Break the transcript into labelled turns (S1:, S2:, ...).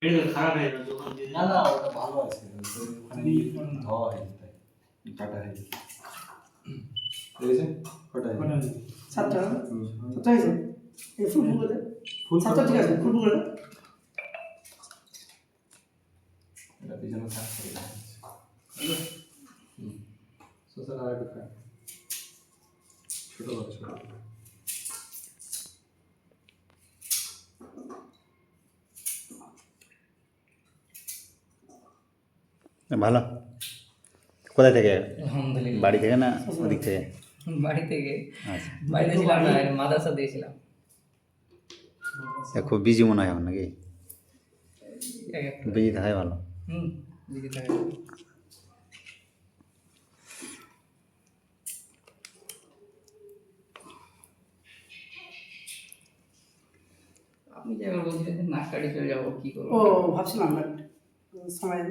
S1: এটা খারাপ হয়ে গেল দোকান দিয়ে।
S2: না না ওটা ভালো আছে ওখানে ধোয়া হয়ে যেতে কাটা হয়ে যেতে দেখেছেন কাটা হয়ে যেতে
S3: সাতটা সাতটা হয়েছে এই ফুল ফুল করে ফুল সাতটা ঠিক আছে ফুল ফুল করে
S2: এটা পিছনে থাকছে সোশ্যাল আর একটা ছোট বড় ছোট
S4: ভালো। কোথা থেকে?
S5: আলহামদুলিল্লাহ।
S4: বাড়ি থেকে না ওদিক থেকে?
S5: বাড়ি থেকে।
S4: আচ্ছা,
S5: বাড়িতে ছিলাম না, মাদ্রাসা দিয়েছিলাম।
S4: খুব বিজি মনে হয় এখন নাকি?
S5: একটু
S4: বিজি থাকাই ভালো।
S5: বিজি থাকে। আপনি যে এবার বলছিলেন যে নাক কাটি চলে যাবো, কি করবো?
S3: ও ভাবছিলাম না সময়